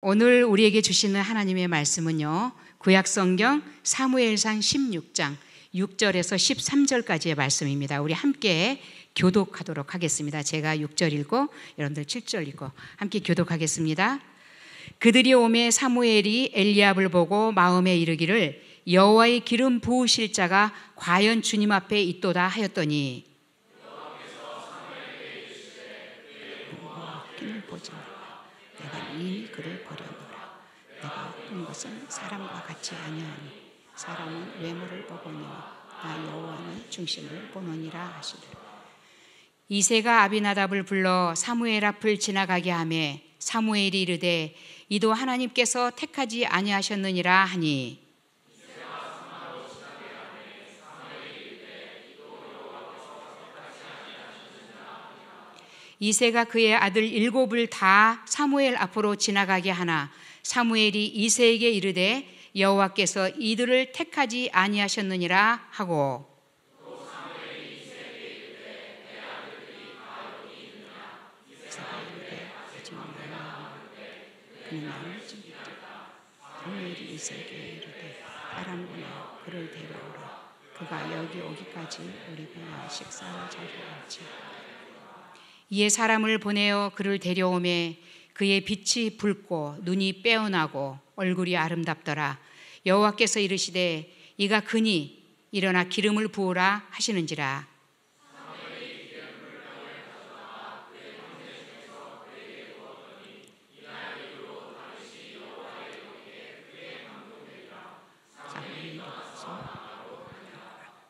오늘 우리에게 주시는 하나님의 말씀은요, 구약성경 사무엘상 16장 6절에서 13절까지의 말씀입니다. 우리 함께 교독하도록 하겠습니다. 제가 6절 읽고 여러분들 7절 읽고 함께 교독하겠습니다. 그들이 오매 사무엘이 엘리압을 보고 마음에 이르기를 여호와의 기름 부으실 자가 과연 주님 앞에 있도다 하였더니 내가 이미 그를 버렸노라. 내가 본 것은 사람과 같이 아니하니 사람은 외모를 보거니와 나 여호와는 중심을 보느니라 하시더라. 이새가 아비나답을 불러 사무엘 앞을 지나가게 하매 사무엘이 이르되 이도 하나님께서 택하지 아니하셨느니라 하니 이새가 그의 아들 7을 다 사무엘 앞으로 지나가게 하나 사무엘이 이새에게 이르되 여호와께서 이들을 택하지 아니하셨느니라 하고 사무엘이 이새에게 이르되 바람구나 그를 데려오라. 그가 여기 오기까지 우리가 식사를 자리할지. 이에 사람을 보내어 그를 데려오매 그의 빛이 붉고 눈이 빼어나고 얼굴이 아름답더라. 여호와께서 이르시되 이가 그니 일어나 기름을 부으라 하시는지라.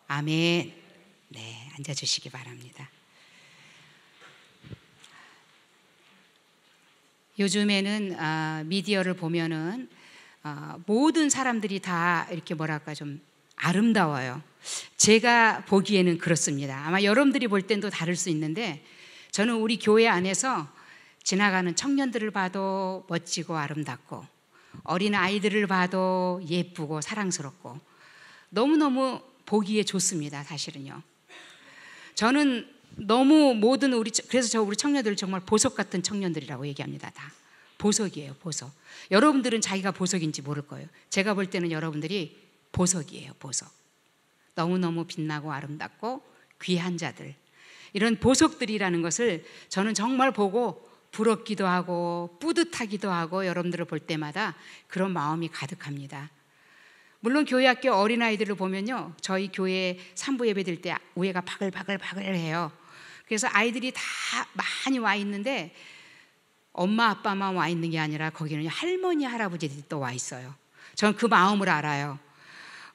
아멘. 네, 앉아주시기 바랍니다. 요즘에는 미디어를 보면은 모든 사람들이 다 이렇게 뭐랄까 좀 아름다워요. 제가 보기에는 그렇습니다. 아마 여러분들이 볼 땐 또 다를 수 있는데 저는 우리 교회 안에서 지나가는 청년들을 봐도 멋지고 아름답고 어린 아이들을 봐도 예쁘고 사랑스럽고 너무너무 보기에 좋습니다. 사실은요. 저는 너무 모든 그래서 우리 청년들을 정말 보석 같은 청년들이라고 얘기합니다. 다 보석이에요. 보석. 여러분들은 자기가 보석인지 모를 거예요. 제가 볼 때는 여러분들이 보석이에요. 보석. 너무너무 빛나고 아름답고 귀한 자들, 이런 보석들이라는 것을 저는 정말 보고 부럽기도 하고 뿌듯하기도 하고 여러분들을 볼 때마다 그런 마음이 가득합니다. 물론 교회 학교 어린아이들을 보면요, 저희 교회 산부 예배 드릴 때 우애가 바글바글해요. 그래서 아이들이 다 많이 와 있는데 엄마 아빠만 와 있는 게 아니라 거기는 할머니 할아버지들이 또 와 있어요. 저는 그 마음을 알아요.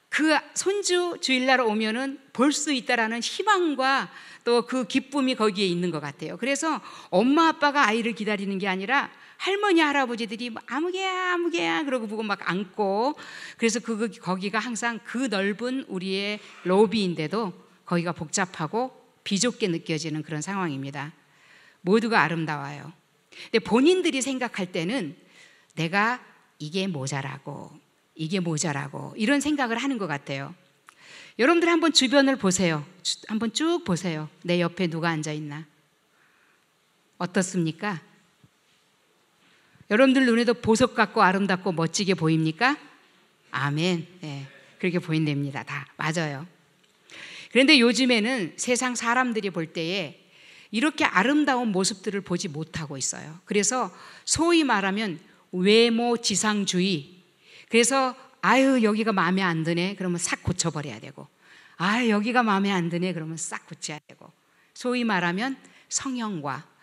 그 손주 주일날 오면은 볼 수 있다라는 희망과 또 그 기쁨이 거기에 있는 것 같아요. 그래서 엄마 아빠가 아이를 기다리는 게 아니라 할머니 할아버지들이 아무개야 그러고 보고 막 안고, 그래서 거기가 항상 그 넓은 우리의 로비인데도 거기가 복잡하고 비좁게 느껴지는 그런 상황입니다. 모두가 아름다워요. 근데 본인들이 생각할 때는 내가 이게 모자라고 이런 생각을 하는 것 같아요. 여러분들 한번 주변을 보세요. 한번 쭉 보세요. 내 옆에 누가 앉아 있나? 어떻습니까? 여러분들 눈에도 보석 같고 아름답고 멋지게 보입니까? 아멘. 네, 그렇게 보인답니다. 다 맞아요. 그런데 요즘에는 세상 사람들이 볼 때에 이렇게 아름다운 모습들을 보지 못하고 있어요. 그래서 소위 말하면 외모 지상주의. 그래서 여기가 마음에 안 드네 그러면 싹 고쳐버려야 되고, 여기가 마음에 안 드네 그러면 싹 고쳐야 되고, 소위 말하면 성형과.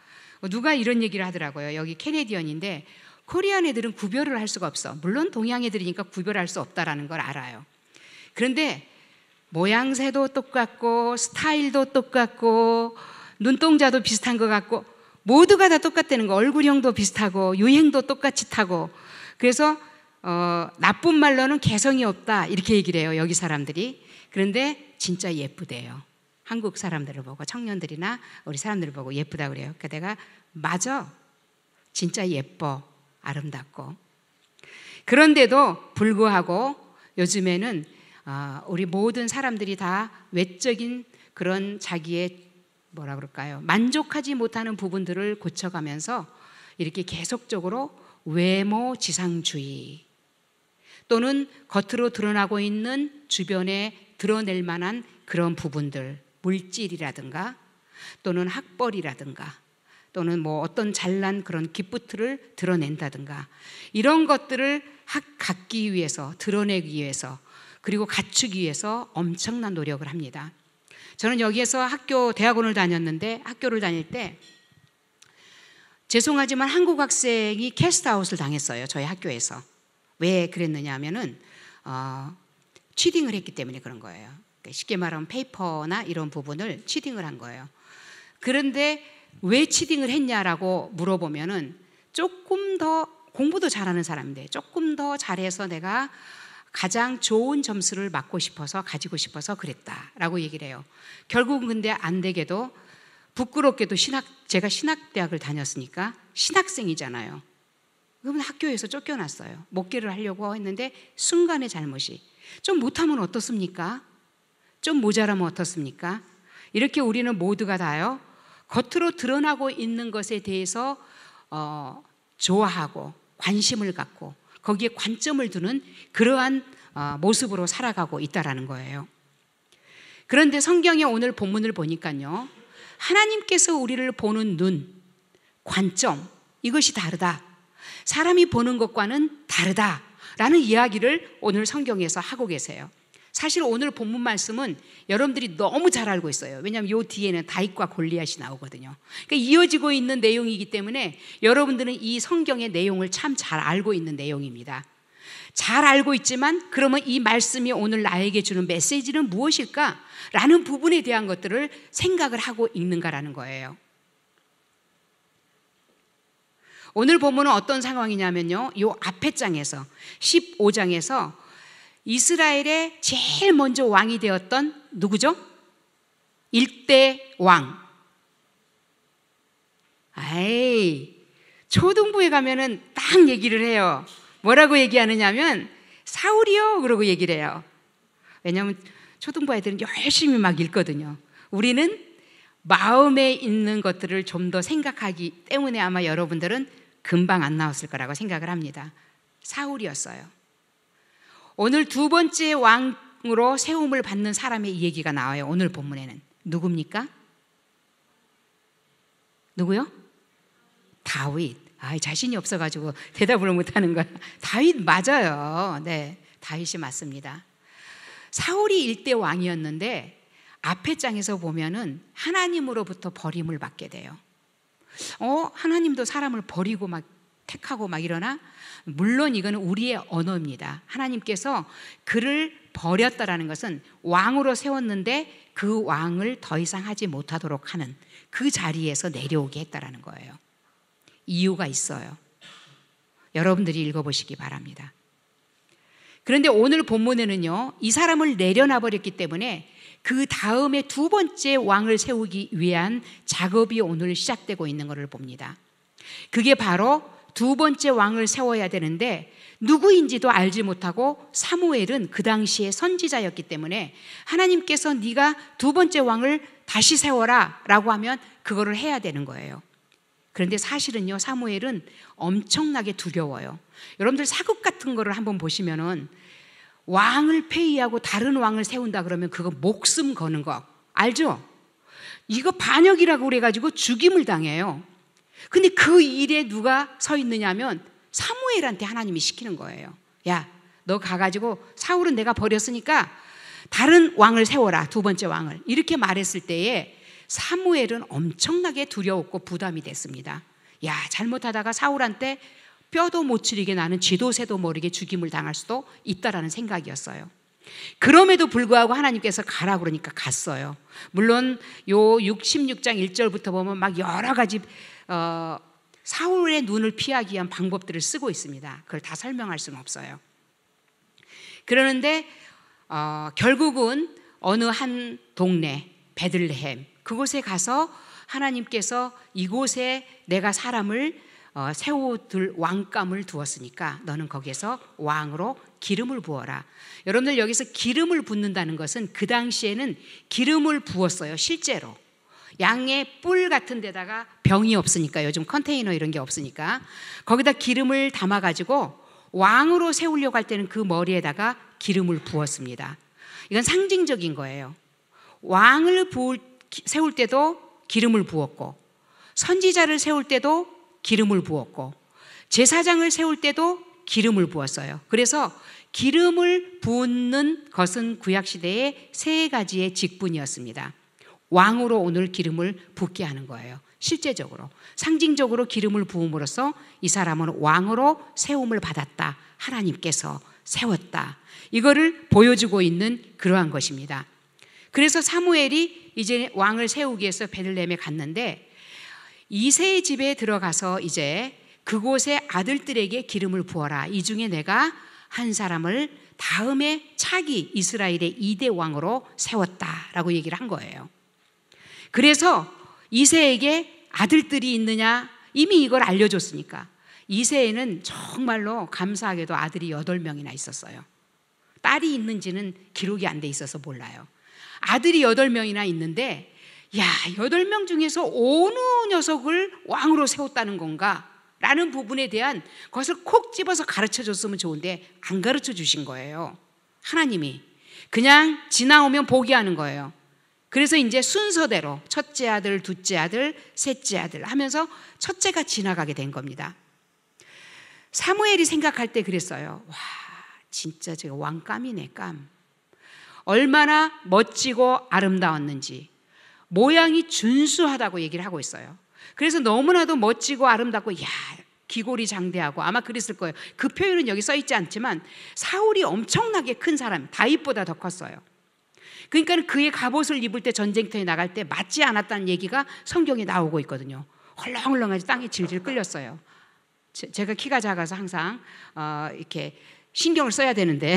누가 이런 얘기를 하더라고요. 여기 캐네디언인데 코리안 애들은 구별을 할 수가 없어. 물론 동양 애들이니까 구별할 수 없다라는 걸 알아요. 그런데 모양새도 똑같고 스타일도 똑같고 눈동자도 비슷한 것 같고 모두가 다 똑같다는 거. 얼굴형도 비슷하고 유행도 똑같이 타고. 그래서 나쁜 말로는 개성이 없다 이렇게 얘기를 해요, 여기 사람들이. 그런데 진짜 예쁘대요. 한국 사람들을 보고, 청년들이나 우리 사람들을 보고 예쁘다 그래요. 그러니까 내가 맞아, 진짜 예뻐, 아름답고. 그런데도 불구하고 요즘에는 우리 모든 사람들이 다 외적인 그런 자기의 만족하지 못하는 부분들을 고쳐가면서 이렇게 계속적으로 외모 지상주의 또는 겉으로 드러나고 있는 주변에 드러낼 만한 그런 부분들, 물질이라든가 또는 학벌이라든가 또는 뭐 어떤 잘난 그런 기프트를 드러낸다든가 이런 것들을 갖기 위해서, 드러내기 위해서, 그리고 갖추기 위해서 엄청난 노력을 합니다. 저는 여기에서 대학원을 다녔는데, 학교를 다닐 때 죄송하지만 한국 학생이 캐스트아웃을 당했어요. 저희 학교에서. 왜 그랬느냐 하면은 치팅을 했기 때문에 그런 거예요. 쉽게 말하면 페이퍼나 이런 부분을 치팅을 한 거예요. 그런데 왜 치팅을 했냐라고 물어보면은 조금 더 공부도 잘하는 사람인데 조금 더 잘해서 내가 가장 좋은 점수를 받고 싶어서, 가지고 싶어서 그랬다라고 얘기를 해요. 결국은 근데 안 되게도 부끄럽게도 제가 신학대학을 다녔으니까 신학생이잖아요. 그러면 학교에서 쫓겨났어요. 목회를 하려고 했는데 순간의 잘못이. 좀 못하면 어떻습니까? 좀 모자라면 어떻습니까? 이렇게 우리는 모두가 다요, 겉으로 드러나고 있는 것에 대해서 좋아하고 관심을 갖고 거기에 관점을 두는 그러한 모습으로 살아가고 있다라는 거예요. 그런데 성경의 오늘 본문을 보니까요, 하나님께서 우리를 보는 눈, 관점, 이것이 다르다. 사람이 보는 것과는 다르다라는 이야기를 오늘 성경에서 하고 계세요. 사실 오늘 본문 말씀은 여러분들이 너무 잘 알고 있어요. 왜냐하면 이 뒤에는 다윗과 골리앗이 나오거든요. 그러니까 이어지고 있는 내용이기 때문에 여러분들은 이 성경의 내용을 참 잘 알고 있는 내용입니다. 잘 알고 있지만 그러면 이 말씀이 오늘 나에게 주는 메시지는 무엇일까? 라는 부분에 대한 것들을 생각을 하고 읽는가라는 거예요. 오늘 본문은 어떤 상황이냐면요, 이 앞에 장에서 15장에서 이스라엘의 제일 먼저 왕이 되었던 누구죠? 1대 왕. 초등부에 가면은 딱 얘기를 해요. 뭐라고 얘기하느냐면 사울이요 그러고 얘기를 해요. 왜냐하면 초등부 애들은 열심히 막 읽거든요. 우리는 마음에 있는 것들을 좀 더 생각하기 때문에 아마 여러분들은 금방 안 나왔을 거라고 생각을 합니다. 사울이었어요. 오늘 두 번째 왕으로 세움을 받는 사람의 이 얘기가 나와요. 오늘 본문에는 누굽니까? 누구요? 다윗. 자신이 없어가지고 대답을 못하는 거야. 다윗 맞아요. 네, 다윗이 맞습니다. 사울이 일대 왕이었는데 앞에 장에서 보면은 하나님으로부터 버림을 받게 돼요. 하나님도 사람을 버리고 막 택하고 막 이러나? 물론 이거는 우리의 언어입니다. 하나님께서 그를 버렸다라는 것은 왕으로 세웠는데 그 왕을 더 이상 하지 못하도록 하는 그 자리에서 내려오게 했다라는 거예요. 이유가 있어요. 여러분들이 읽어보시기 바랍니다. 그런데 오늘 본문에는요, 이 사람을 내려놔 버렸기 때문에 그 다음에 두 번째 왕을 세우기 위한 작업이 오늘 시작되고 있는 것을 봅니다. 그게 바로 두 번째 왕을 세워야 되는데 누구인지도 알지 못하고 사무엘은 그 당시에 선지자였기 때문에 하나님께서 네가 두 번째 왕을 다시 세워라 라고 하면 그거를 해야 되는 거예요. 그런데 사실은요, 사무엘은 엄청나게 두려워요. 여러분들 사극 같은 거를 한번 보시면은 왕을 폐위하고 다른 왕을 세운다 그러면 그거 목숨 거는 거 알죠? 이거 반역이라고 그래가지고 죽임을 당해요. 근데 그 일에 누가 서 있느냐면 사무엘한테 하나님이 시키는 거예요. 야, 너 가가지고 사울은 내가 버렸으니까 다른 왕을 세워라, 두 번째 왕을. 이렇게 말했을 때에 사무엘은 엄청나게 두려웠고 부담이 됐습니다. 야, 잘못하다가 사울한테 뼈도 못 추리게 나는 쥐도 새도 모르게 죽임을 당할 수도 있다라는 생각이었어요. 그럼에도 불구하고 하나님께서 가라 그러니까 갔어요. 물론 요 16장 1절부터 보면 막 여러 가지 사울의 눈을 피하기 위한 방법들을 쓰고 있습니다. 그걸 다 설명할 수는 없어요. 그러는데 결국은 어느 한 동네 베들레헴 그곳에 가서 하나님께서 이곳에 내가 사람을 세워둘 왕감을 두었으니까 너는 거기에서 왕으로 기름을 부어라. 여러분들 여기서 기름을 붓는다는 것은 그 당시에는 기름을 부었어요. 실제로 양의 뿔 같은 데다가 병이 없으니까, 요즘 컨테이너 이런 게 없으니까 거기다 기름을 담아가지고 왕으로 세우려고 할 때는 그 머리에다가 기름을 부었습니다. 이건 상징적인 거예요. 왕을 세울 때도 기름을 부었고, 선지자를 세울 때도 기름을 부었고, 제사장을 세울 때도 기름을 부었어요. 그래서 기름을 붓는 것은 구약시대의 세 가지의 직분이었습니다. 왕으로 오늘 기름을 붓게 하는 거예요. 실제적으로, 상징적으로 기름을 부음으로써 이 사람은 왕으로 세움을 받았다, 하나님께서 세웠다, 이거를 보여주고 있는 그러한 것입니다. 그래서 사무엘이 이제 왕을 세우기 위해서 베들레헴에 갔는데, 이새의 집에 들어가서 이제 그곳의 아들들에게 기름을 부어라, 이 중에 내가 한 사람을 다음에 차기 이스라엘의 2대 왕으로 세웠다라고 얘기를 한 거예요. 그래서 이새에게 아들들이 있느냐, 이미 이걸 알려줬으니까. 이새에는 정말로 감사하게도 아들이 8명이나 있었어요. 딸이 있는지는 기록이 안 돼 있어서 몰라요. 아들이 8명이나 있는데, 야, 8명 중에서 어느 녀석을 왕으로 세웠다는 건가? 라는 부분에 대한 것을 콕 집어서 가르쳐 줬으면 좋은데 안 가르쳐 주신 거예요. 하나님이 그냥 지나오면 포기하는 거예요. 그래서 이제 순서대로 첫째 아들, 둘째 아들, 셋째 아들 하면서 첫째가 지나가게 된 겁니다. 사무엘이 생각할 때 그랬어요. 와, 진짜 제가 왕감이네, 감. 얼마나 멋지고 아름다웠는지, 모양이 준수하다고 얘기를 하고 있어요. 그래서 너무나도 멋지고 아름답고, 야, 기골이 장대하고, 아마 그랬을 거예요. 그 표현은 여기 써 있지 않지만 사울이 엄청나게 큰 사람, 다윗보다 더 컸어요. 그러니까 그의 갑옷을 입을 때, 전쟁터에 나갈 때 맞지 않았다는 얘기가 성경에 나오고 있거든요. 헐렁헐렁하지 땅에 질질 끌렸어요. 제가 키가 작아서 항상 이렇게 신경을 써야 되는데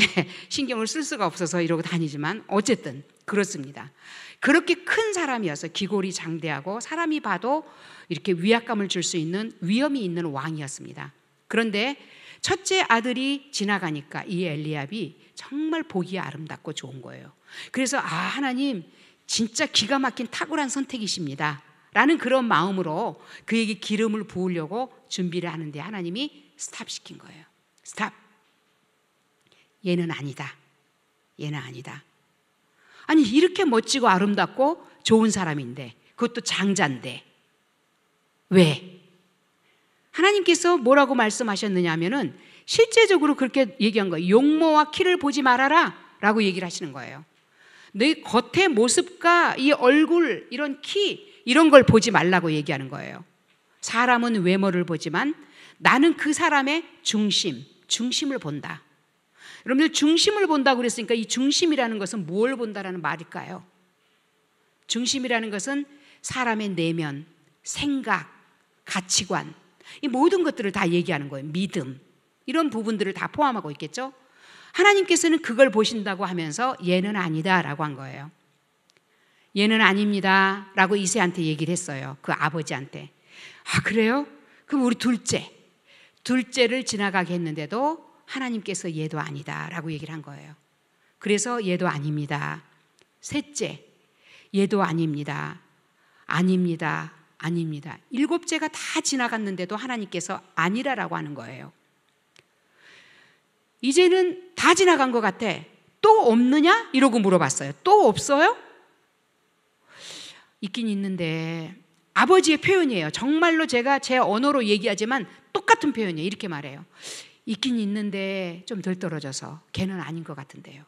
신경을 쓸 수가 없어서 이러고 다니지만 어쨌든 그렇습니다. 그렇게 큰 사람이어서 기골이 장대하고 사람이 봐도 이렇게 위압감을 줄 수 있는 위엄이 있는 왕이었습니다. 그런데 첫째 아들이 지나가니까 이 엘리압이 정말 보기에 아름답고 좋은 거예요. 그래서 하나님 진짜 기가 막힌 탁월한 선택이십니다 라는 그런 마음으로 그에게 기름을 부으려고 준비를 하는데 하나님이 스탑시킨 거예요. 스탑. 얘는 아니다. 얘는 아니다. 아니, 이렇게 멋지고 아름답고 좋은 사람인데, 그것도 장자인데 왜? 하나님께서 뭐라고 말씀하셨느냐 하면은 실제적으로 그렇게 얘기한 거예요. 용모와 키를 보지 말아라 라고 얘기를 하시는 거예요. 내 겉의 모습과 이 얼굴, 이런 키, 이런 걸 보지 말라고 얘기하는 거예요. 사람은 외모를 보지만 나는 그 사람의 중심을 본다. 여러분들, 중심을 본다고 그랬으니까 이 중심이라는 것은 뭘 본다라는 말일까요? 중심이라는 것은 사람의 내면, 생각, 가치관, 이 모든 것들을 다 얘기하는 거예요. 믿음, 이런 부분들을 다 포함하고 있겠죠. 하나님께서는 그걸 보신다고 하면서 얘는 아니다 라고 한 거예요. 얘는 아닙니다 라고 이새한테 얘기를 했어요. 그 아버지한테. 그래요? 그럼 우리 둘째를 지나가게 했는데도 하나님께서 얘도 아니다 라고 얘기를 한 거예요. 그래서 얘도 아닙니다. 셋째, 얘도 아닙니다. 아닙니다. 아닙니다. 7째가 다 지나갔는데도 하나님께서 아니라라고 하는 거예요. 이제는 다 지나간 것 같아. 또 없느냐? 이러고 물어봤어요. 또 없어요? 있긴 있는데, 아버지의 표현이에요. 정말로 제가 제 언어로 얘기하지만 똑같은 표현이에요. 이렇게 말해요. 있긴 있는데 좀 덜 떨어져서 걔는 아닌 것 같은데요.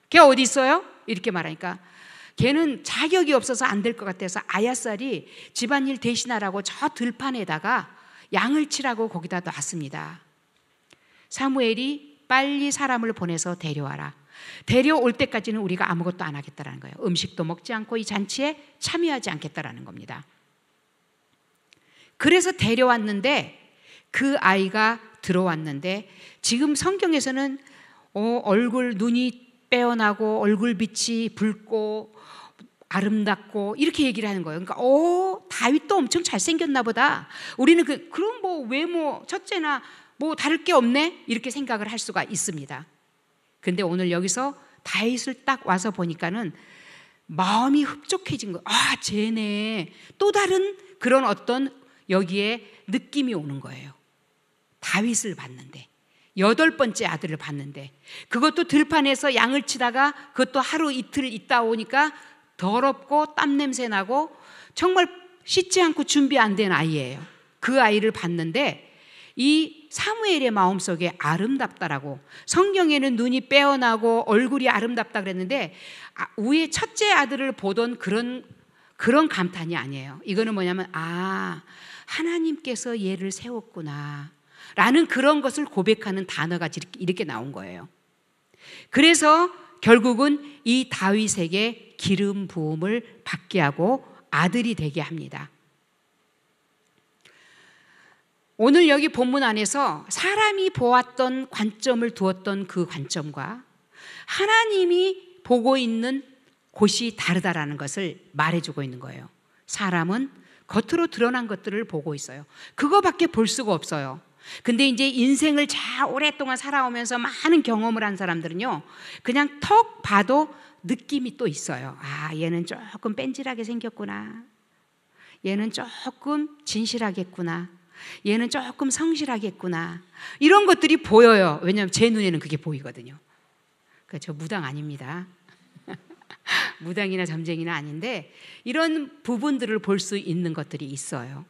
걔 어디 있어요? 이렇게 말하니까 걔는 자격이 없어서 안 될 것 같아서 아야살이 집안일 대신하라고 저 들판에다가 양을 치라고 거기다 놨습니다. 사무엘이 빨리 사람을 보내서 데려와라. 데려올 때까지는 우리가 아무것도 안 하겠다라는 거예요. 음식도 먹지 않고 이 잔치에 참여하지 않겠다라는 겁니다. 그래서 데려왔는데 그 아이가 들어왔는데 지금 성경에서는 얼굴, 눈이 빼어나고 얼굴빛이 붉고 아름답고 이렇게 얘기를 하는 거예요. 그러니까 다윗도 엄청 잘생겼나 보다. 우리는 그럼 뭐 외모 첫째나 뭐 다를 게 없네 이렇게 생각을 할 수가 있습니다. 근데 오늘 여기서 다윗을 딱 와서 보니까는 마음이 흡족해진 거예요. 아, 쟤네. 또 다른 그런 어떤 여기에 느낌이 오는 거예요. 다윗을 봤는데, 8번째 아들을 봤는데, 그것도 들판에서 양을 치다가 그것도 하루 이틀 있다 오니까 더럽고 땀 냄새 나고 정말 씻지 않고 준비 안 된 아이예요. 그 아이를 봤는데 이 사무엘의 마음속에 아름답다라고, 성경에는 눈이 빼어나고 얼굴이 아름답다 그랬는데 위에 첫째 아들을 보던 그런 감탄이 아니에요. 이거는 뭐냐면 하나님께서 얘를 세웠구나 라는 그런 것을 고백하는 단어가 이렇게 나온 거예요. 그래서 결국은 이 다윗에게 기름 부음을 받게 하고 아들이 되게 합니다. 오늘 여기 본문 안에서 사람이 보았던 관점을 두었던 그 관점과 하나님이 보고 있는 곳이 다르다라는 것을 말해주고 있는 거예요. 사람은 겉으로 드러난 것들을 보고 있어요. 그거밖에 볼 수가 없어요. 근데 이제 인생을 잘 오랫동안 살아오면서 많은 경험을 한 사람들은요, 그냥 턱 봐도 느낌이 또 있어요. 얘는 조금 뺀질하게 생겼구나. 얘는 조금 진실하겠구나. 얘는 조금 성실하겠구나. 이런 것들이 보여요. 왜냐하면 제 눈에는 그게 보이거든요. 저 무당 아닙니다. 무당이나 점쟁이나 아닌데 이런 부분들을 볼 수 있는 것들이 있어요.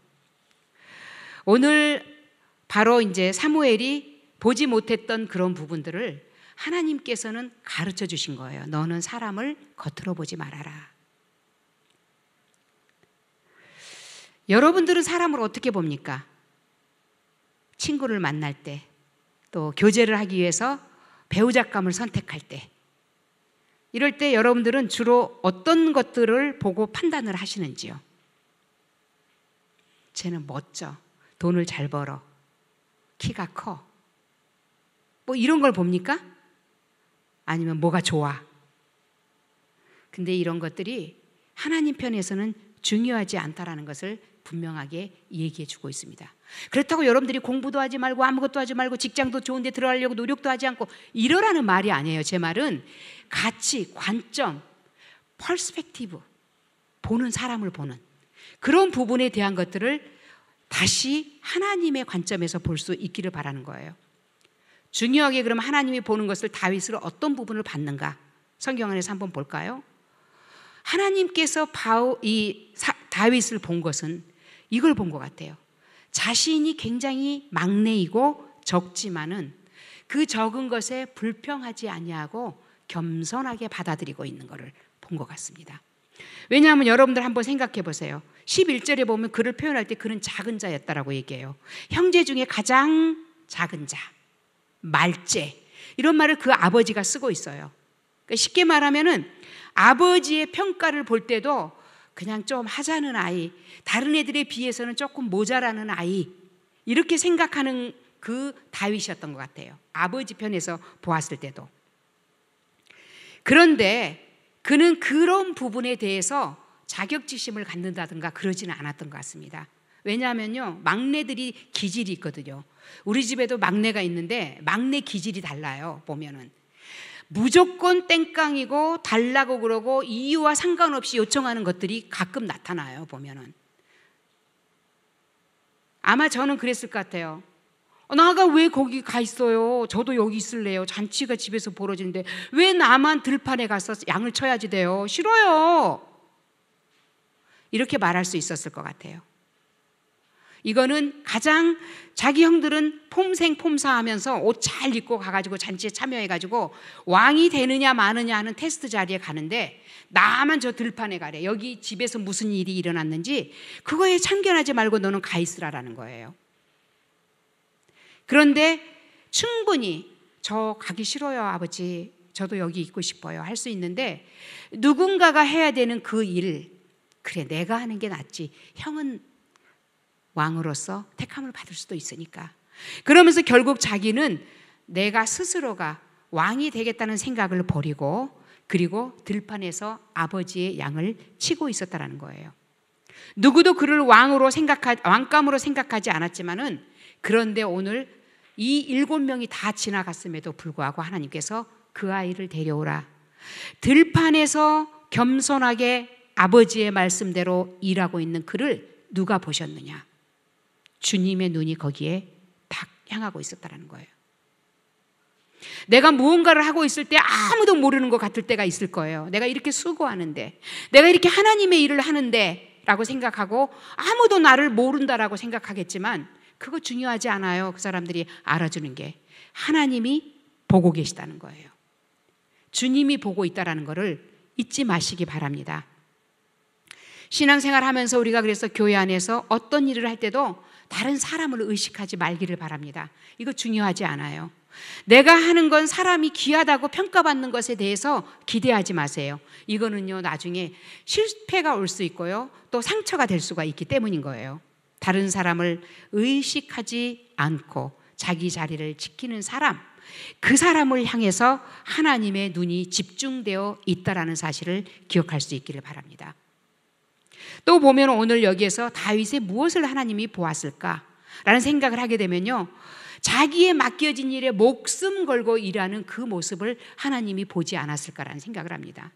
오늘 바로 이제 사무엘이 보지 못했던 그런 부분들을 하나님께서는 가르쳐 주신 거예요. 너는 사람을 겉으로 보지 말아라. 여러분들은 사람을 어떻게 봅니까? 친구를 만날 때, 또 교제를 하기 위해서 배우자감을 선택할 때, 이럴 때 여러분들은 주로 어떤 것들을 보고 판단을 하시는지요? 쟤는 멋져, 돈을 잘 벌어, 키가 커, 뭐 이런 걸 봅니까? 아니면 뭐가 좋아? 근데 이런 것들이 하나님 편에서는 중요하지 않다라는 것을 분명하게 얘기해 주고 있습니다. 그렇다고 여러분들이 공부도 하지 말고 아무것도 하지 말고 직장도 좋은 데 들어가려고 노력도 하지 않고 이러라는 말이 아니에요. 제 말은 가치, 관점, 퍼스펙티브, 보는 사람을 보는 그런 부분에 대한 것들을 다시 하나님의 관점에서 볼 수 있기를 바라는 거예요. 중요하게 그럼 하나님이 보는 것을 다윗으로 어떤 부분을 봤는가? 성경 안에서 한번 볼까요? 하나님께서 다윗을 본 것은 이걸 본 것 같아요. 자신이 굉장히 막내이고 적지만은 그 적은 것에 불평하지 아니하고 겸손하게 받아들이고 있는 것을 본 것 같습니다. 왜냐하면 여러분들 한번 생각해 보세요. 11절에 보면 그를 표현할 때 그는 작은 자였다라고 얘기해요. 형제 중에 가장 작은 자, 말제, 이런 말을 그 아버지가 쓰고 있어요. 그러니까 쉽게 말하면은 아버지의 평가를 볼 때도 그냥 좀 하자는 아이, 다른 애들에 비해서는 조금 모자라는 아이, 이렇게 생각하는 그 다윗이었던 것 같아요. 아버지 편에서 보았을 때도. 그런데 그는 그런 부분에 대해서 자격지심을 갖는다든가 그러지는 않았던 것 같습니다. 왜냐하면요, 막내들이 기질이 있거든요. 우리 집에도 막내가 있는데 막내 기질이 달라요. 보면은 무조건 땡깡이고 달라고 그러고 이유와 상관없이 요청하는 것들이 가끔 나타나요. 보면은 아마 저는 그랬을 것 같아요. 나가 왜 거기 가 있어요? 저도 여기 있을래요. 잔치가 집에서 벌어지는데 왜 나만 들판에 가서 양을 쳐야지 돼요? 싫어요. 이렇게 말할 수 있었을 것 같아요. 이거는 가장 자기 형들은 폼생폼사하면서 옷 잘 입고 가가지고 잔치에 참여해가지고 왕이 되느냐 마느냐 하는 테스트 자리에 가는데 나만 저 들판에 가래. 여기 집에서 무슨 일이 일어났는지 그거에 참견하지 말고 너는 가 있으라라는 거예요. 그런데 충분히 저 가기 싫어요 아버지, 저도 여기 있고 싶어요 할 수 있는데 누군가가 해야 되는 그 일, 그래 내가 하는 게 낫지, 형은 왕으로서 택함을 받을 수도 있으니까. 그러면서 결국 자기는 내가 스스로가 왕이 되겠다는 생각을 버리고 그리고 들판에서 아버지의 양을 치고 있었다는 거예요. 누구도 그를 왕감으로 생각하지 않았지만은 그런데 오늘 이 7명이 다 지나갔음에도 불구하고 하나님께서 그 아이를 데려오라, 들판에서 겸손하게 아버지의 말씀대로 일하고 있는 그를 누가 보셨느냐? 주님의 눈이 거기에 딱 향하고 있었다는 거예요. 내가 무언가를 하고 있을 때 아무도 모르는 것 같을 때가 있을 거예요. 내가 이렇게 수고하는데, 내가 이렇게 하나님의 일을 하는데 라고 생각하고 아무도 나를 모른다라고 생각하겠지만 그거 중요하지 않아요. 그 사람들이 알아주는 게 하나님이 보고 계시다는 거예요. 주님이 보고 있다는 것을 잊지 마시기 바랍니다. 신앙생활 하면서 우리가 그래서 교회 안에서 어떤 일을 할 때도 다른 사람을 의식하지 말기를 바랍니다. 이거 중요하지 않아요. 내가 하는 건 사람이 귀하다고 평가받는 것에 대해서 기대하지 마세요. 이거는요, 나중에 실패가 올 수 있고요, 또 상처가 될 수가 있기 때문인 거예요. 다른 사람을 의식하지 않고 자기 자리를 지키는 사람, 그 사람을 향해서 하나님의 눈이 집중되어 있다라는 사실을 기억할 수 있기를 바랍니다. 또 보면 오늘 여기에서 다윗의 무엇을 하나님이 보았을까? 라는 생각을 하게 되면요, 자기의 맡겨진 일에 목숨 걸고 일하는 그 모습을 하나님이 보지 않았을까라는 생각을 합니다.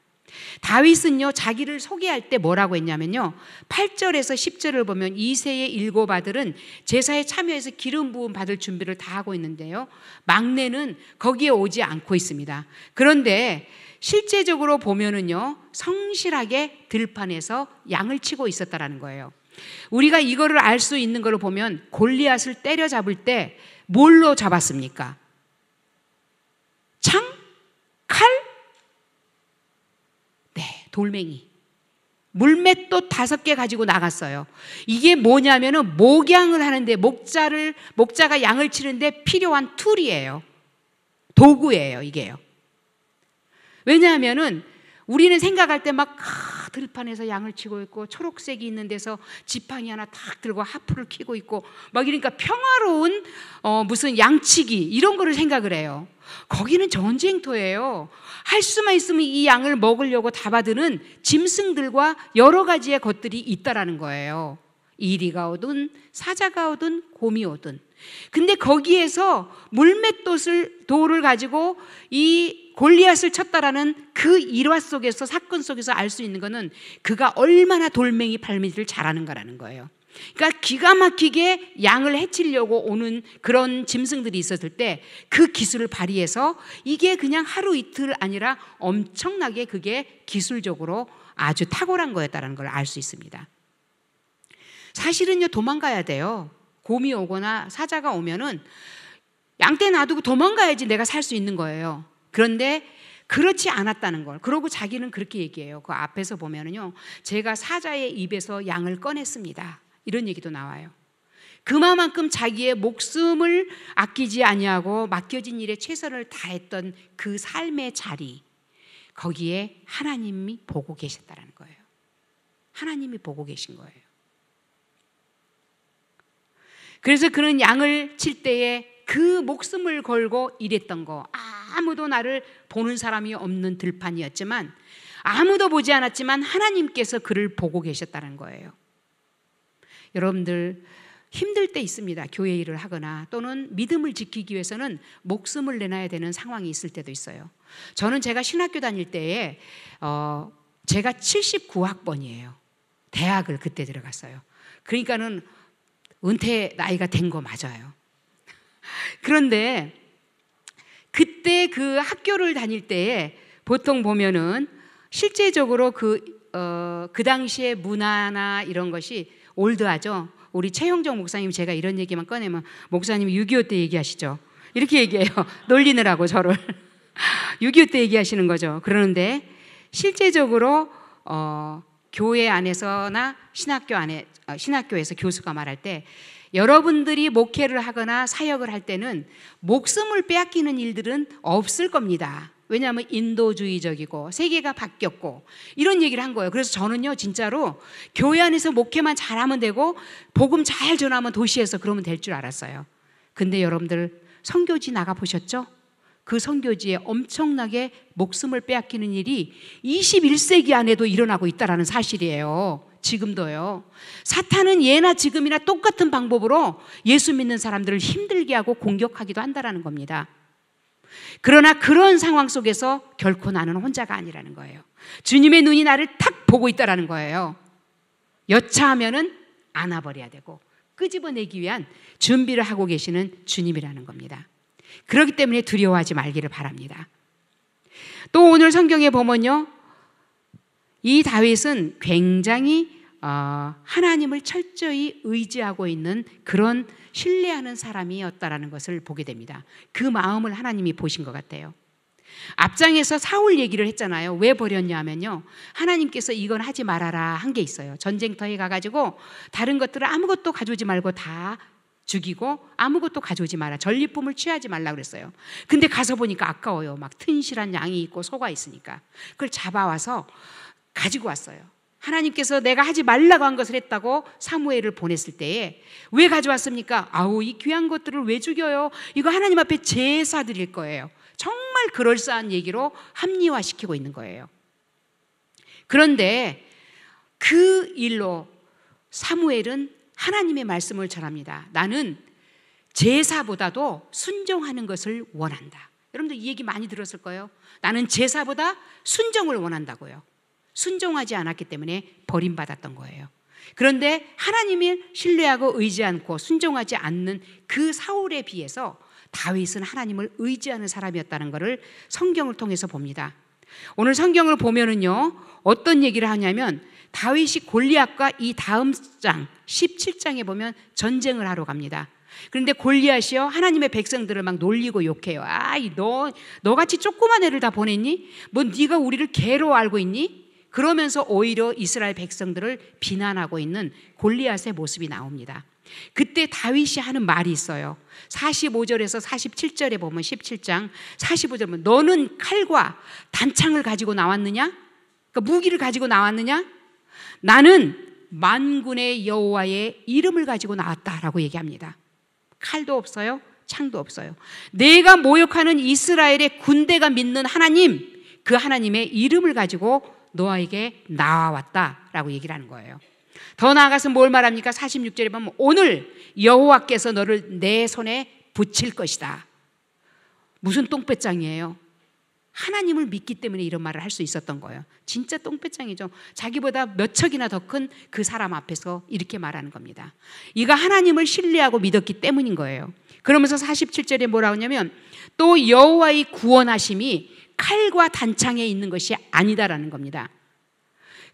다윗은요, 자기를 소개할 때 뭐라고 했냐면요, 8절에서 10절을 보면 이새의 7 아들은 제사에 참여해서 기름 부음 받을 준비를 다 하고 있는데요, 막내는 거기에 오지 않고 있습니다. 그런데 실제적으로 보면은요, 성실하게 들판에서 양을 치고 있었다라는 거예요. 우리가 이거를 알 수 있는 걸 보면 골리앗을 때려잡을 때 뭘로 잡았습니까? 창? 칼? 네, 돌멩이. 물맷도 5개 가지고 나갔어요. 이게 뭐냐면은 목양을 하는데, 목자가 양을 치는데 필요한 툴이에요. 도구예요, 이게요. 왜냐하면은 우리는 생각할 때 막 들판에서 양을 치고 있고 초록색이 있는 데서 지팡이 하나 탁 들고 하프를 켜고 있고 막 이러니까 평화로운 무슨 양치기 이런 거를 생각을 해요. 거기는 전쟁터예요. 할 수만 있으면 이 양을 먹으려고 잡아드는 짐승들과 여러 가지의 것들이 있다라는 거예요. 이리가 오든 사자가 오든 곰이 오든. 근데 거기에서 물맷돌을 가지고 이 골리앗을 쳤다라는 그 일화 속에서, 사건 속에서 알 수 있는 거는 그가 얼마나 돌멩이 발밑을 잘하는가라는 거예요. 그러니까 기가 막히게 양을 해치려고 오는 그런 짐승들이 있었을 때 그 기술을 발휘해서 이게 그냥 하루 이틀 아니라 엄청나게 그게 기술적으로 아주 탁월한 거였다는 걸 알 수 있습니다. 사실은요, 도망가야 돼요. 곰이 오거나 사자가 오면은 양떼 놔두고 도망가야지 내가 살 수 있는 거예요. 그런데 그렇지 않았다는 걸. 그러고 자기는 그렇게 얘기해요. 그 앞에서 보면은요, 제가 사자의 입에서 양을 꺼냈습니다. 이런 얘기도 나와요. 그만큼 자기의 목숨을 아끼지 아니하고 맡겨진 일에 최선을 다했던 그 삶의 자리, 거기에 하나님이 보고 계셨다는 거예요. 하나님이 보고 계신 거예요. 그래서 그는 양을 칠 때에 그 목숨을 걸고 일했던 거, 아무도 나를 보는 사람이 없는 들판이었지만, 아무도 보지 않았지만 하나님께서 그를 보고 계셨다는 거예요. 여러분들 힘들 때 있습니다. 교회 일을 하거나 또는 믿음을 지키기 위해서는 목숨을 내놔야 되는 상황이 있을 때도 있어요. 저는 제가 신학교 다닐 때에 제가 79학번이에요. 대학을 그때 들어갔어요. 그러니까는 은퇴 나이가 된 거 맞아요. 그런데 그때 그 학교를 다닐 때에 보통 보면은 실제적으로 그 당시의 문화나 이런 것이 올드하죠. 우리 최형정 목사님, 제가 이런 얘기만 꺼내면 목사님이 6.25 때 얘기하시죠. 이렇게 얘기해요. 놀리느라고 저를. 6.25 때 얘기하시는 거죠. 그러는데 실제적으로 교회 안에서나 신학교에서 교수가 말할 때, 여러분들이 목회를 하거나 사역을 할 때는 목숨을 빼앗기는 일들은 없을 겁니다. 왜냐하면 인도주의적이고 세계가 바뀌었고 이런 얘기를 한 거예요. 그래서 저는요, 진짜로 교회 안에서 목회만 잘하면 되고 복음 잘 전하면 도시에서 그러면 될 줄 알았어요. 근데 여러분들 선교지 나가보셨죠? 그 선교지에 엄청나게 목숨을 빼앗기는 일이 21세기 안에도 일어나고 있다는 사실이에요. 지금도요. 사탄은 예나 지금이나 똑같은 방법으로 예수 믿는 사람들을 힘들게 하고 공격하기도 한다는 겁니다. 그러나 그런 상황 속에서 결코 나는 혼자가 아니라는 거예요. 주님의 눈이 나를 탁 보고 있다라는 거예요. 여차하면은 안아버려야 되고 끄집어내기 위한 준비를 하고 계시는 주님이라는 겁니다. 그렇기 때문에 두려워하지 말기를 바랍니다. 또 오늘 성경에 보면요, 이 다윗은 굉장히 하나님을 철저히 의지하고 있는 그런 신뢰하는 사람이었다라는 것을 보게 됩니다. 그 마음을 하나님이 보신 것 같아요. 앞장에서 사울 얘기를 했잖아요. 왜 버렸냐 하면요, 하나님께서 이건 하지 말아라 한 게 있어요. 전쟁터에 가가지고 다른 것들을 아무것도 가져오지 말고 다 죽이고 아무것도 가져오지 마라, 전리품을 취하지 말라 그랬어요. 근데 가서 보니까 아까워요. 막 튼실한 양이 있고 소가 있으니까 그걸 잡아와서 가지고 왔어요. 하나님께서 내가 하지 말라고 한 것을 했다고 사무엘을 보냈을 때에 왜 가져왔습니까? 아우, 이 귀한 것들을 왜 죽여요? 이거 하나님 앞에 제사 드릴 거예요. 정말 그럴싸한 얘기로 합리화시키고 있는 거예요. 그런데 그 일로 사무엘은 하나님의 말씀을 전합니다. 나는 제사보다도 순종하는 것을 원한다. 여러분들 이 얘기 많이 들었을 거예요. 나는 제사보다 순종을 원한다고요. 순종하지 않았기 때문에 버림받았던 거예요. 그런데 하나님을 신뢰하고 의지 않고 순종하지 않는 그 사울에 비해서 다윗은 하나님을 의지하는 사람이었다는 것을 성경을 통해서 봅니다. 오늘 성경을 보면은요, 어떤 얘기를 하냐면 다윗이 골리앗과 이 다음 장 17장에 보면 전쟁을 하러 갑니다. 그런데 골리앗이요, 하나님의 백성들을 막 놀리고 욕해요. 아이, 너같이 조그만 애를 다 보냈니? 뭐 네가 우리를 개로 알고 있니? 그러면서 오히려 이스라엘 백성들을 비난하고 있는 골리앗의 모습이 나옵니다. 그때 다윗이 하는 말이 있어요. 45절에서 47절에 보면 17장 45절에 보면 너는 칼과 단창을 가지고 나왔느냐? 그러니까 무기를 가지고 나왔느냐? 나는 만군의 여호와의 이름을 가지고 나왔다라고 얘기합니다. 칼도 없어요, 창도 없어요. 내가 모욕하는 이스라엘의 군대가 믿는 하나님, 그 하나님의 이름을 가지고 너에게 나와왔다라고 얘기를 하는 거예요. 더 나아가서 뭘 말합니까? 46절에 보면 오늘 여호와께서 너를 내 손에 붙일 것이다. 무슨 똥배짱이에요? 하나님을 믿기 때문에 이런 말을 할 수 있었던 거예요. 진짜 똥배짱이죠. 자기보다 몇 척이나 더 큰 그 사람 앞에서 이렇게 말하는 겁니다. 이가 하나님을 신뢰하고 믿었기 때문인 거예요. 그러면서 47절에 뭐라고 하냐면 또 여호와의 구원하심이 칼과 단창에 있는 것이 아니다라는 겁니다.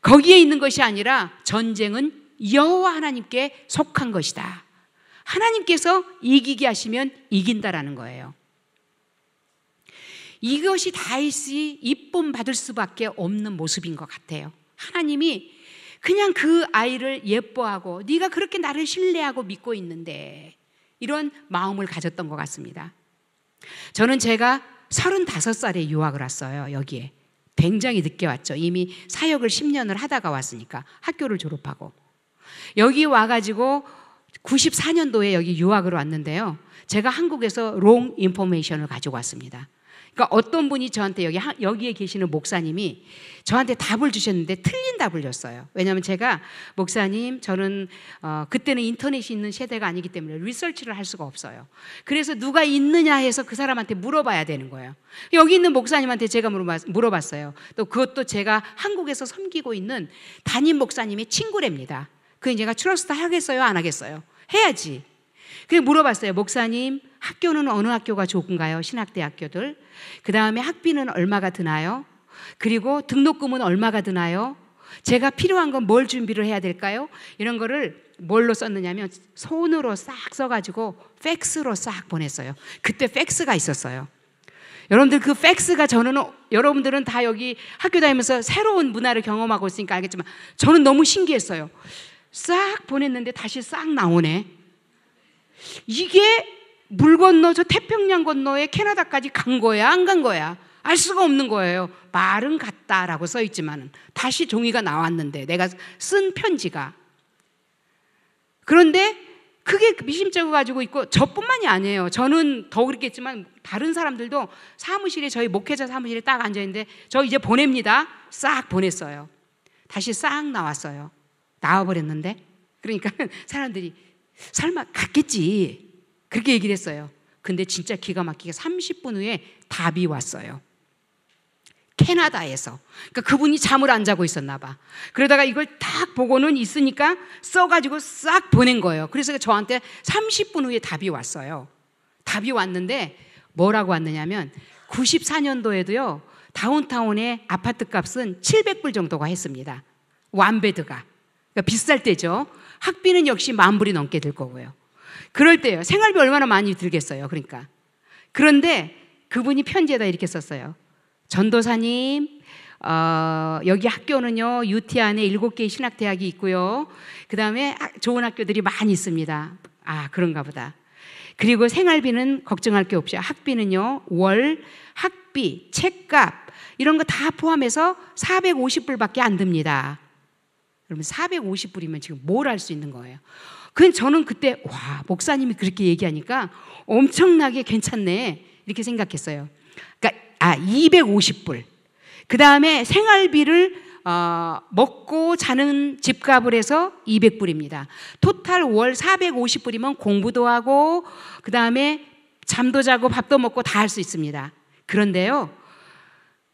거기에 있는 것이 아니라 전쟁은 여호와 하나님께 속한 것이다. 하나님께서 이기게 하시면 이긴다라는 거예요. 이것이 다윗이 이쁨 받을 수밖에 없는 모습인 것 같아요. 하나님이 그냥 그 아이를 예뻐하고 네가 그렇게 나를 신뢰하고 믿고 있는데 이런 마음을 가졌던 것 같습니다. 저는 제가 35살에 유학을 왔어요. 여기에 굉장히 늦게 왔죠. 이미 사역을 10년을 하다가 왔으니까 학교를 졸업하고 여기 와가지고 94년도에 여기 유학을 왔는데요. 제가 한국에서 롱 인포메이션을 가지고 왔습니다. 그러니까 어떤 분이 저한테 여기에 계시는 목사님이 저한테 답을 주셨는데 틀린 답을 줬어요. 왜냐하면 제가 목사님 저는 그때는 인터넷이 있는 세대가 아니기 때문에 리서치를 할 수가 없어요. 그래서 누가 있느냐 해서 그 사람한테 물어봐야 되는 거예요. 여기 있는 목사님한테 제가 물어봤어요. 또 그것도 제가 한국에서 섬기고 있는 담임 목사님의 친구랍니다. 그게 제가 트러스트 하겠어요? 안 하겠어요? 해야지. 그래서 물어봤어요. 목사님 학교는 어느 학교가 좋은가요? 신학대학교들. 그 다음에 학비는 얼마가 드나요? 그리고 등록금은 얼마가 드나요? 제가 필요한 건 뭘 준비를 해야 될까요? 이런 거를 뭘로 썼느냐면 손으로 싹 써가지고 팩스로 싹 보냈어요. 그때 팩스가 있었어요. 여러분들 그 팩스가 여러분들은 다 여기 학교 다니면서 새로운 문화를 경험하고 있으니까 알겠지만 저는 너무 신기했어요. 싹 보냈는데 다시 싹 나오네. 이게 물 건너 저 태평양 건너에 캐나다까지 간 거야, 안 간 거야? 알 수가 없는 거예요. 말은 같다라고 써 있지만 다시 종이가 나왔는데 내가 쓴 편지가. 그런데 그게 미심쩍어 가지고 있고 저뿐만이 아니에요. 저는 더 그랬겠지만 다른 사람들도 사무실에 저희 목회자 사무실에 딱 앉아 있는데 저 이제 보냅니다. 싹 보냈어요. 다시 싹 나왔어요. 나와버렸는데 그러니까 사람들이 설마 갔겠지 그렇게 얘기를 했어요. 근데 진짜 기가 막히게 30분 후에 답이 왔어요. 캐나다에서. 그러니까 그분이 잠을 안 자고 있었나 봐. 그러다가 이걸 딱 보고는 있으니까 써가지고 싹 보낸 거예요. 그래서 저한테 30분 후에 답이 왔어요. 답이 왔는데 뭐라고 왔느냐면 94년도에도요 다운타운의 아파트 값은 700불 정도가 했습니다. 완베드가. 그러니까 비쌀 때죠. 학비는 역시 10,000불이 넘게 들 거고요. 그럴 때요. 생활비 얼마나 많이 들겠어요. 그러니까. 그런데 그분이 편지에다 이렇게 썼어요. 전도사님, 여기 학교는요 UT 안에 7개의 신학대학이 있고요. 그 다음에 좋은 학교들이 많이 있습니다. 아, 그런가 보다. 그리고 생활비는 걱정할 게 없어요. 학비는요 월 학비, 책값 이런 거 다 포함해서 450불밖에 안 듭니다. 그러면 450불이면 지금 뭘 할 수 있는 거예요? 그냥 저는 그때 와, 목사님이 그렇게 얘기하니까 엄청나게 괜찮네 이렇게 생각했어요. 그러니까 250불. 그 다음에 생활비를 먹고 자는 집값을 해서 200불입니다. 토탈 월 450불이면 공부도 하고 그 다음에 잠도 자고 밥도 먹고 다 할 수 있습니다. 그런데요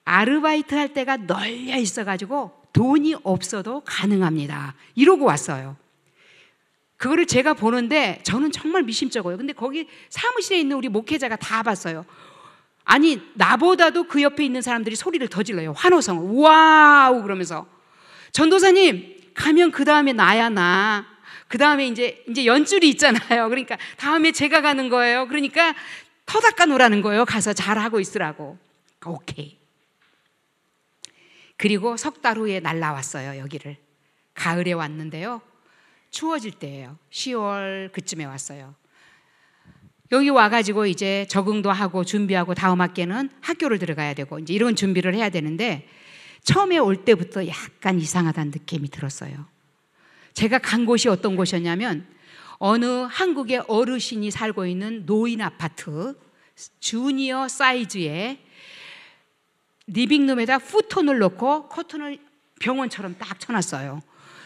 아르바이트 할 때가 널려 있어가지고 돈이 없어도 가능합니다. 이러고 왔어요. 그거를 제가 보는데 저는 정말 미심쩍어요. 근데 거기 사무실에 있는 우리 목회자가 다 봤어요. 아니 나보다도 그 옆에 있는 사람들이 소리를 더 질러요. 환호성을 와우 그러면서 전도사님 가면 그 다음에 나야 나. 그 다음에 이제 연줄이 있잖아요. 그러니까 다음에 제가 가는 거예요. 그러니까 터닦아 놓으라는 거예요. 가서 잘하고 있으라고. 오케이. 그리고 석 달 후에 날라왔어요. 여기를. 가을에 왔는데요. 추워질 때예요. 10월 그쯤에 왔어요. 여기 와가지고 이제 적응도 하고 준비하고 다음 학기에는 학교를 들어가야 되고 이제 이런 준비를 해야 되는데 처음에 올 때부터 약간 이상하다는 느낌이 들었어요. 제가 간 곳이 어떤 곳이었냐면 어느 한국의 어르신이 살고 있는 노인 아파트 주니어 사이즈의 리빙룸에다 futon을 놓고 커튼을 병원처럼 딱 쳐놨어요.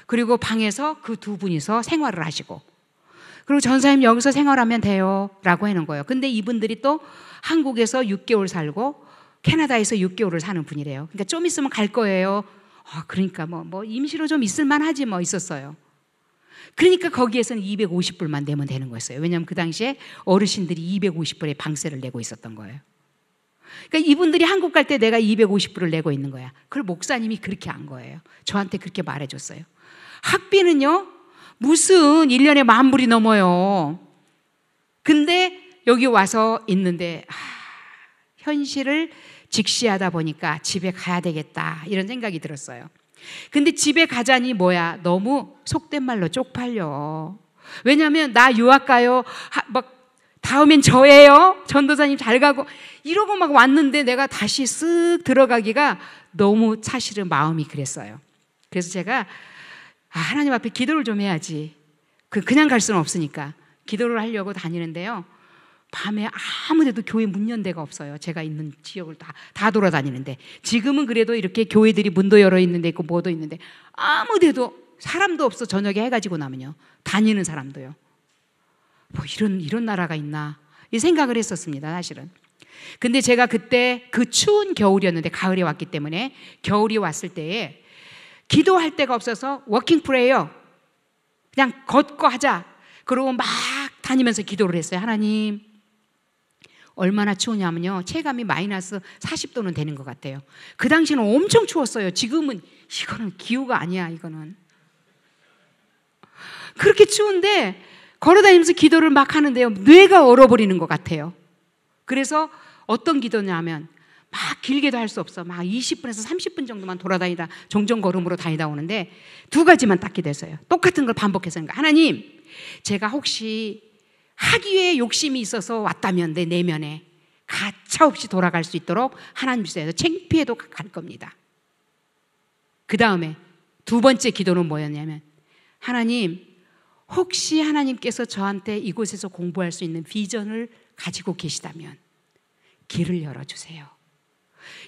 그리고 방에서 그 두 분이서 생활을 하시고 그리고 전사님 여기서 생활하면 돼요 라고 하는 거예요. 근데 이분들이 또 한국에서 6개월 살고 캐나다에서 6개월을 사는 분이래요. 그러니까 좀 있으면 갈 거예요. 그러니까 뭐 임시로 좀 있을만 하지 뭐 있었어요. 그러니까 거기에서는 250불만 내면 되는 거였어요. 왜냐하면 그 당시에 어르신들이 250불의 방세를 내고 있었던 거예요. 그러니까 이분들이 한국 갈 때 내가 250불을 내고 있는 거야. 그걸 목사님이 그렇게 한 거예요. 저한테 그렇게 말해줬어요. 학비는요 무슨 1년에 10,000불이 넘어요. 근데 여기 와서 있는데 현실을 직시하다 보니까 집에 가야 되겠다 이런 생각이 들었어요. 근데 집에 가자니 뭐야 너무 속된 말로 쪽팔려. 왜냐하면 나 유학 가요 막 다음엔 저예요 전도사님 잘 가고 이러고 막 왔는데 내가 다시 쓱 들어가기가 너무 사실은 마음이 그랬어요. 그래서 제가 하나님 앞에 기도를 좀 해야지. 그냥 갈 수는 없으니까 기도를 하려고 다니는데요. 밤에 아무데도 교회 문 연 데가 없어요. 제가 있는 지역을 다 돌아다니는데 지금은 그래도 이렇게 교회들이 문도 열어 있는 데 있고 뭐도 있는데 아무데도 사람도 없어. 저녁에 해가지고 나면요. 다니는 사람도요. 뭐 이런 나라가 있나 이 생각을 했었습니다. 사실은. 근데 제가 그때 그 추운 겨울이었는데 가을에 왔기 때문에 겨울이 왔을 때에 기도할 데가 없어서 워킹 프레이어 그냥 걷고 하자. 그러고 막 다니면서 기도를 했어요. 하나님 얼마나 추우냐면요 체감이 마이너스 40도는 되는 것 같아요. 그 당시는 엄청 추웠어요. 지금은 이거는 기후가 아니야. 이거는 그렇게 추운데 걸어다니면서 기도를 막 하는데요 뇌가 얼어버리는 것 같아요. 그래서 어떤 기도냐면 막 길게도 할 수 없어. 막 20분에서 30분 정도만 돌아다니다 종종 걸음으로 다니다 오는데 두 가지만 딱 기도했어요. 똑같은 걸 반복해서 하나님 제가 혹시 학위에 욕심이 있어서 왔다면 내 내면에 가차없이 돌아갈 수 있도록 하나님 주셔서 창피해도 갈 겁니다. 그 다음에 두 번째 기도는 뭐였냐면 하나님 혹시 하나님께서 저한테 이곳에서 공부할 수 있는 비전을 가지고 계시다면 길을 열어주세요.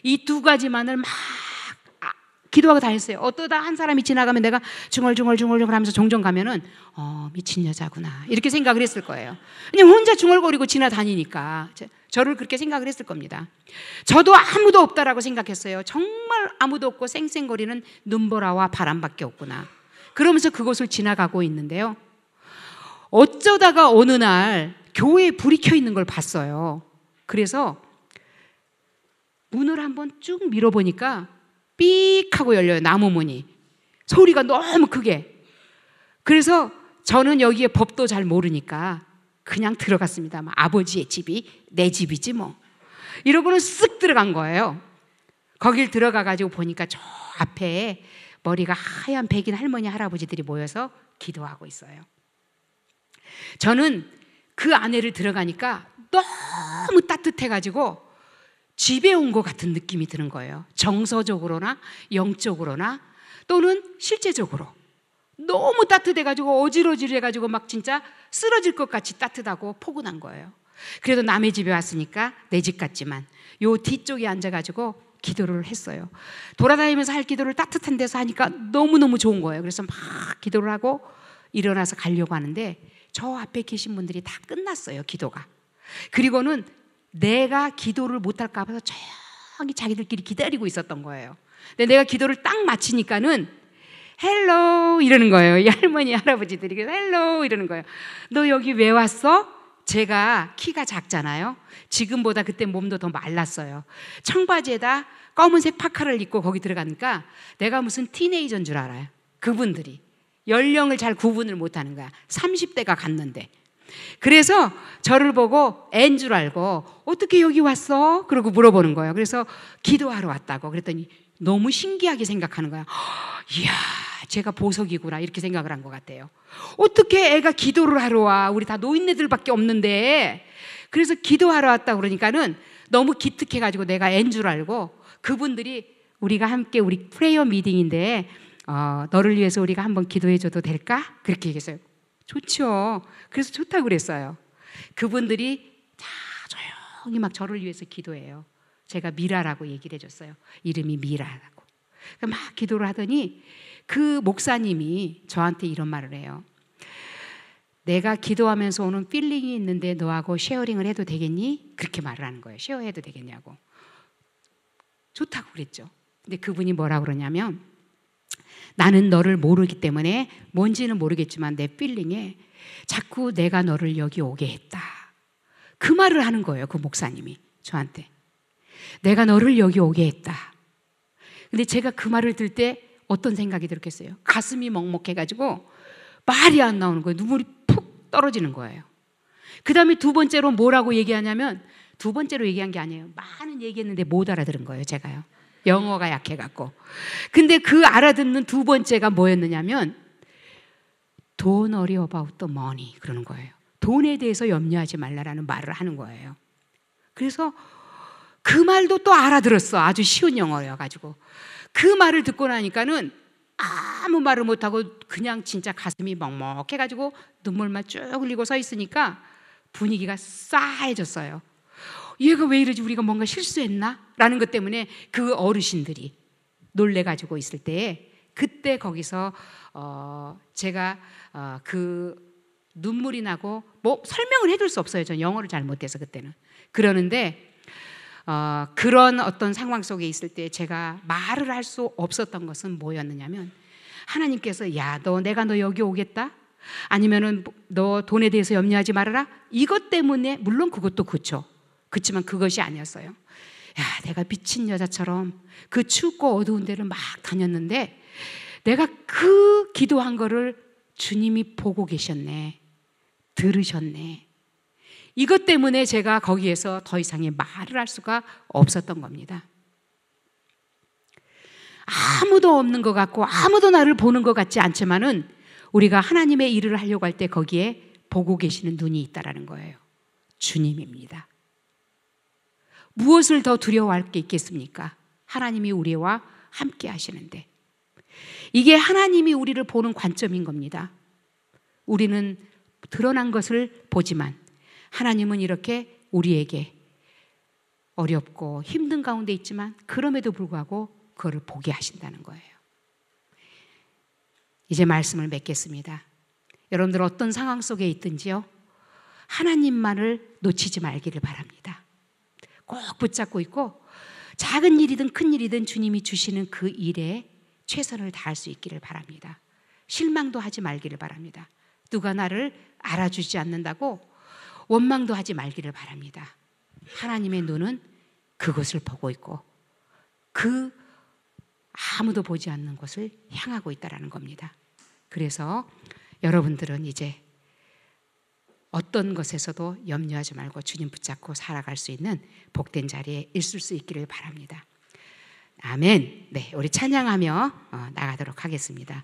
이 두 가지만을 막 기도하고 다녔어요. 어떠다 한 사람이 지나가면 내가 중얼중얼 하면서 종종 가면은 미친 여자구나 이렇게 생각을 했을 거예요. 그냥 혼자 중얼거리고 지나다니니까 저를 그렇게 생각을 했을 겁니다. 저도 아무도 없다라고 생각했어요. 정말 아무도 없고 쌩쌩거리는 눈보라와 바람밖에 없구나. 그러면서 그곳을 지나가고 있는데요. 어쩌다가 어느 날 교회에 불이 켜 있는 걸 봤어요. 그래서 문을 한번 쭉 밀어보니까 삑 하고 열려요. 나무 문이. 소리가 너무 크게. 그래서 저는 여기에 법도 잘 모르니까 그냥 들어갔습니다. 아버지의 집이 내 집이지 뭐. 이러고는 쓱 들어간 거예요. 거길 들어가가지고 보니까 저 앞에 머리가 하얀 백인 할머니 할아버지들이 모여서 기도하고 있어요. 저는 그 안에를 들어가니까 너무 따뜻해가지고 집에 온 것 같은 느낌이 드는 거예요. 정서적으로나 영적으로나 또는 실제적으로 너무 따뜻해가지고 어질어질해가지고 막 진짜 쓰러질 것 같이 따뜻하고 포근한 거예요. 그래도 남의 집에 왔으니까 내 집 같지만 요 뒤쪽에 앉아가지고 기도를 했어요. 돌아다니면서 할 기도를 따뜻한 데서 하니까 너무너무 좋은 거예요. 그래서 막 기도를 하고 일어나서 가려고 하는데 저 앞에 계신 분들이 다 끝났어요, 기도가. 그리고는 내가 기도를 못할까 봐서 조용히 자기들끼리 기다리고 있었던 거예요. 근데 내가 기도를 딱 마치니까는 헬로 이러는 거예요. 이 할머니 할아버지들이 헬로 이러는 거예요. 너 여기 왜 왔어? 제가 키가 작잖아요. 지금보다 그때 몸도 더 말랐어요. 청바지에다 검은색 파카를 입고 거기 들어가니까 내가 무슨 티네이저인 줄 알아요. 그분들이 연령을 잘 구분을 못하는 거야. 30대가 갔는데. 그래서 저를 보고 애인 줄 알고 어떻게 여기 왔어? 그러고 물어보는 거예요. 그래서 기도하러 왔다고 그랬더니 너무 신기하게 생각하는 거야. 이야, 제가 보석이구나 이렇게 생각을 한 것 같아요. 어떻게 애가 기도를 하러 와? 우리 다 노인네들밖에 없는데. 그래서 기도하러 왔다고 그러니까는 너무 기특해가지고 내가 애인 줄 알고 그분들이 우리가 함께 우리 프레이어 미팅인데 너를 위해서 우리가 한번 기도해줘도 될까? 그렇게 얘기했어요. 좋죠. 그래서 좋다고 그랬어요. 그분들이 다 조용히 막 저를 위해서 기도해요. 제가 미라라고 얘기를 해줬어요. 이름이 미라라고. 막 기도를 하더니 그 목사님이 저한테 이런 말을 해요. 내가 기도하면서 오는 필링이 있는데 너하고 쉐어링을 해도 되겠니? 그렇게 말을 하는 거예요. 쉐어해도 되겠냐고. 좋다고 그랬죠. 근데 그분이 뭐라고 그러냐면 나는 너를 모르기 때문에 뭔지는 모르겠지만 내 필링에 자꾸 내가 너를 여기 오게 했다. 그 말을 하는 거예요. 그 목사님이 저한테. 내가 너를 여기 오게 했다. 근데 제가 그 말을 들을 때 어떤 생각이 들었겠어요? 가슴이 먹먹해가지고 말이 안 나오는 거예요. 눈물이 푹 떨어지는 거예요. 그 다음에 두 번째로 뭐라고 얘기하냐면 두 번째로 얘기한 게 아니에요. 많은 얘기했는데 못 알아들은 거예요. 제가요. 영어가 약해갖고. 근데 그 알아듣는 두 번째가 뭐였느냐면 Don't worry about the money 그러는 거예요. 돈에 대해서 염려하지 말라라는 말을 하는 거예요. 그래서 그 말도 또 알아들었어. 아주 쉬운 영어여가지고. 그 말을 듣고 나니까는 아무 말을 못하고 그냥 진짜 가슴이 먹먹해가지고 눈물만 쭉 흘리고 서 있으니까 분위기가 싸해졌어요. 얘가 왜 이러지? 우리가 뭔가 실수했나? 라는 것 때문에 그 어르신들이 놀래가지고 있을 때 그때 거기서 제가 그 눈물이 나고 뭐 설명을 해줄 수 없어요. 전 영어를 잘 못해서 그때는. 그러는데 그런 어떤 상황 속에 있을 때 제가 말을 할 수 없었던 것은 뭐였느냐면 하나님께서 야, 내가 너 여기 오겠다? 아니면은 너 돈에 대해서 염려하지 말아라? 이것 때문에 물론 그것도 그렇죠. 그렇지만 그것이 아니었어요. 야, 내가 미친 여자처럼 그 춥고 어두운 데를 막 다녔는데 내가 그 기도한 거를 주님이 보고 계셨네. 들으셨네. 이것 때문에 제가 거기에서 더 이상의 말을 할 수가 없었던 겁니다. 아무도 없는 것 같고 아무도 나를 보는 것 같지 않지만은 우리가 하나님의 일을 하려고 할 때 거기에 보고 계시는 눈이 있다라는 거예요. 주님입니다. 무엇을 더 두려워할 게 있겠습니까? 하나님이 우리와 함께 하시는데. 이게 하나님이 우리를 보는 관점인 겁니다. 우리는 드러난 것을 보지만 하나님은 이렇게 우리에게 어렵고 힘든 가운데 있지만 그럼에도 불구하고 그거를 보게 하신다는 거예요. 이제 말씀을 맺겠습니다. 여러분들 어떤 상황 속에 있든지요, 하나님만을 놓치지 말기를 바랍니다. 꼭 붙잡고 있고 작은 일이든 큰 일이든 주님이 주시는 그 일에 최선을 다할 수 있기를 바랍니다. 실망도 하지 말기를 바랍니다. 누가 나를 알아주지 않는다고 원망도 하지 말기를 바랍니다. 하나님의 눈은 그것을 보고 있고 그 아무도 보지 않는 곳을 향하고 있다는 겁니다. 그래서 여러분들은 이제 어떤 것에서도 염려하지 말고 주님 붙잡고 살아갈 수 있는 복된 자리에 있을 수 있기를 바랍니다. 아멘. 네, 우리 찬양하며 나가도록 하겠습니다.